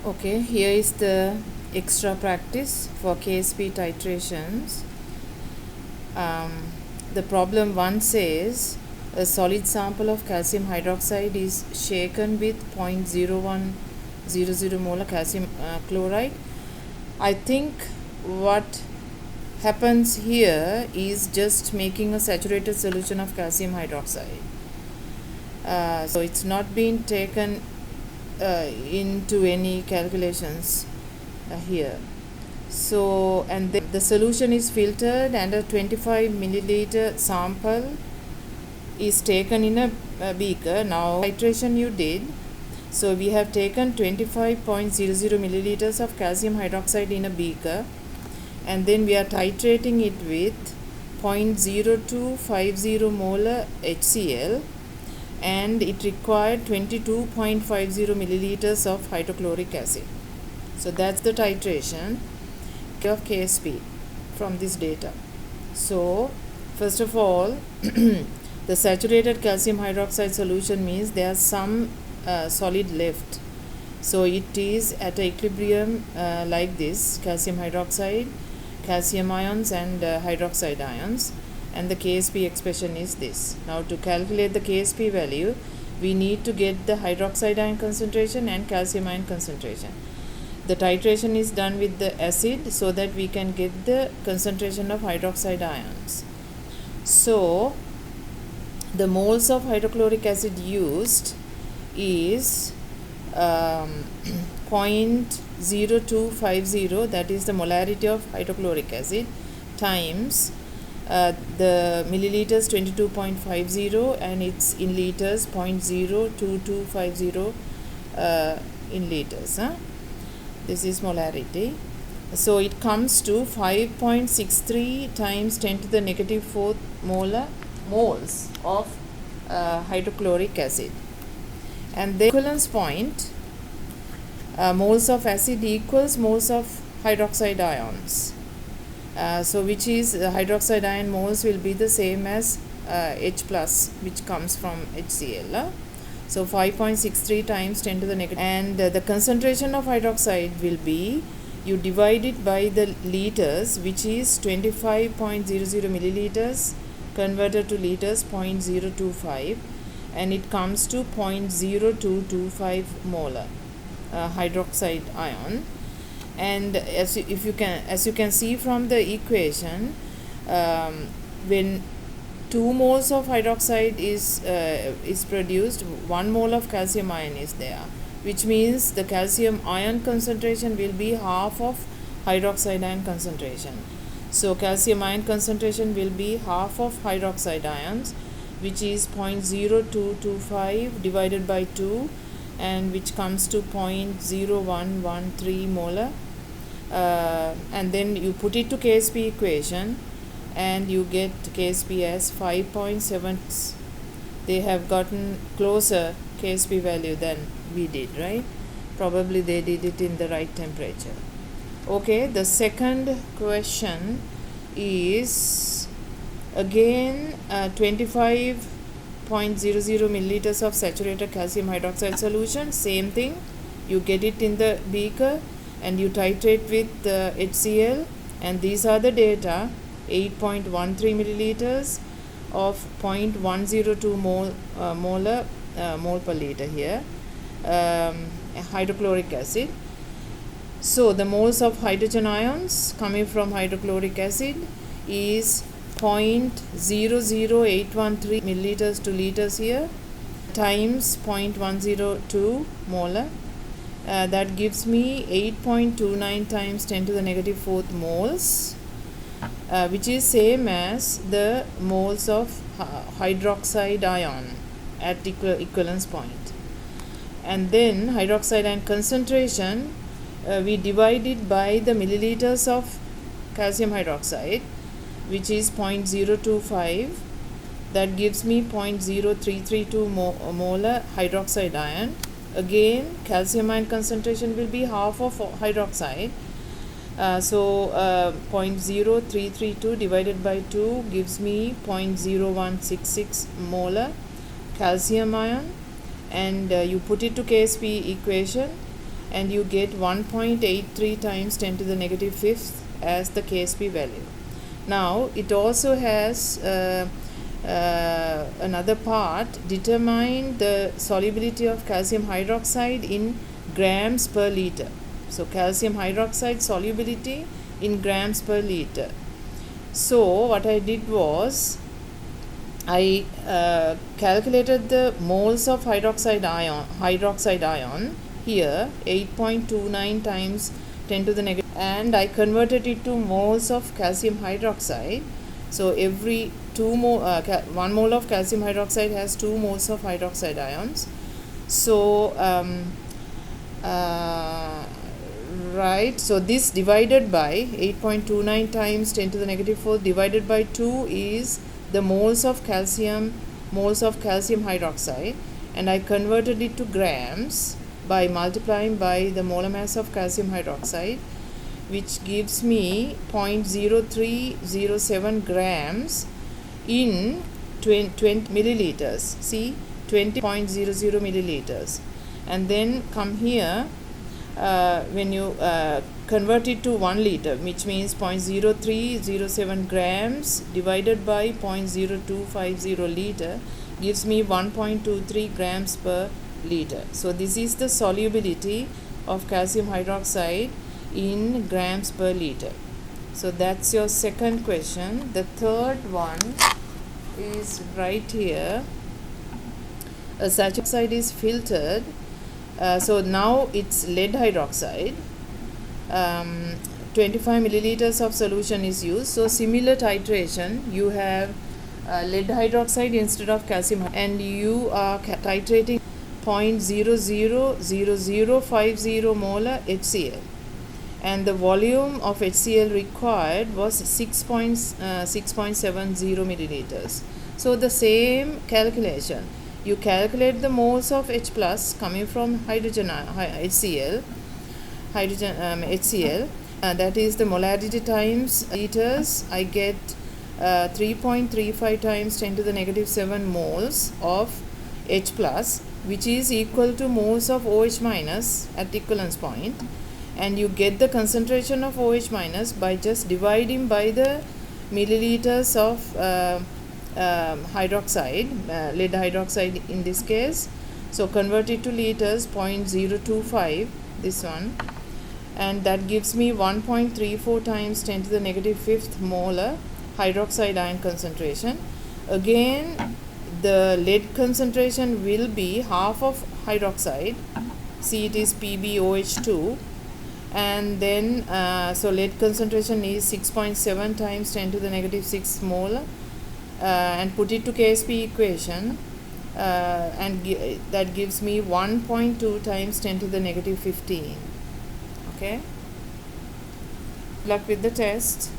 Okay, here is the extra practice for Ksp titrations. The problem 1 says a solid sample of calcium hydroxide is shaken with 0.0100 molar calcium chloride. I think what happens here is just making a saturated solution of calcium hydroxide. So it's not been taken into any calculations here. So, and then the solution is filtered and a 25 milliliter sample is taken in a beaker. Now titration you did, so we have taken 25.00 milliliters of calcium hydroxide in a beaker, and then we are titrating it with 0.0250 molar HCl, and it required 22.50 milliliters of hydrochloric acid. So that's the titration of Ksp from this data. So first of all, the saturated calcium hydroxide solution means there's some solid left. So it is at equilibrium like this: calcium hydroxide, calcium ions and hydroxide ions, and the Ksp expression is this. Now to calculate the Ksp value, we need to get the hydroxide ion concentration and calcium ion concentration. The titration is done with the acid so that we can get the concentration of hydroxide ions. So the moles of hydrochloric acid used is 0.0250, that is the molarity of hydrochloric acid, times the milliliters 22.50 and it's in liters 0.02250 in liters. This is molarity. So it comes to 5.63 times 10 to the negative 4th moles of hydrochloric acid. And the equivalence point, moles of acid equals moles of hydroxide ions. So which is hydroxide ion moles will be the same as H plus, which comes from HCl. So 5.63 times 10 to the negative, and the concentration of hydroxide will be, you divide it by the liters, which is 25.00 milliliters converted to liters 0.025, and it comes to 0.0225 molar hydroxide ion. And as you can see from the equation, when 2 moles of hydroxide is produced, 1 mole of calcium ion is there, which means the calcium ion concentration will be half of hydroxide ion concentration. So calcium ion concentration will be half of hydroxide ions, which is 0.0225 divided by 2, and which comes to 0.0113 molar. And then you put it to Ksp equation and you get Ksp as 5.7. They have gotten closer Ksp value than we did, right? Probably they did it in the right temperature. Okay, the second question is again 25.00 milliliters of saturated calcium hydroxide solution. Same thing, you get it in the beaker and you titrate with the HCl, and these are the data: 8.13 milliliters of 0.102 mole per liter here, hydrochloric acid. So the moles of hydrogen ions coming from hydrochloric acid is 0.00813 milliliters to liters here, times 0.102 molar. That gives me 8.29 times 10 to the negative 4th moles, which is same as the moles of hydroxide ion at equivalence point. And then hydroxide ion concentration, we divide it by the milliliters of calcium hydroxide, which is 0.025. That gives me 0.0332 molar hydroxide ion. Again, calcium ion concentration will be half of hydroxide. So 0.0332 divided by 2 gives me 0.0166 molar calcium ion, and you put it to Ksp equation and you get 1.83 times 10 to the negative fifth as the Ksp value. Now it also has another part, determine the solubility of calcium hydroxide in grams per liter. So calcium hydroxide solubility in grams per liter. So what I did was I calculated the moles of hydroxide ion here, 8.29 times 10 to the negative, and I converted it to moles of calcium hydroxide. So every 1 mole of calcium hydroxide has 2 moles of hydroxide ions. So right, so this divided by 8.29 times 10 to the negative 4 divided by 2 is the moles of calcium hydroxide, and I converted it to grams by multiplying by the molar mass of calcium hydroxide, which gives me 0.0307 grams in 20 milliliters. See, 20.00 milliliters. And then come here, when you convert it to 1 liter, which means 0.0307 grams divided by 0.0250 liter gives me 1.23 grams per liter. So this is the solubility of calcium hydroxide in grams per liter. So that's your second question. The third one is right here. A sachet oxide is filtered. So now it's lead hydroxide. 25 milliliters of solution is used. So similar titration, you have lead hydroxide instead of calcium, and you are titrating 0.000050 molar HCl, and the volume of HCl required was 6.70 milliliters. So the same calculation, you calculate the moles of H plus coming from HCl, that is the molarity times liters. I get 3.35 times 10 to the negative 7 moles of H plus, which is equal to moles of OH minus at equivalence point, and you get the concentration of OH minus by just dividing by the milliliters of hydroxide, lead hydroxide in this case. So convert it to liters, 0.025, this one, and that gives me 1.34 times 10 to the negative fifth molar hydroxide ion concentration. Again, the lead concentration will be half of hydroxide. See, it is PbOH2, and then so lead concentration is 6.7 times 10 to the negative 6 molar, and put it to Ksp equation, and that gives me 1.2 times 10 to the negative 15. Okay, luck with the test.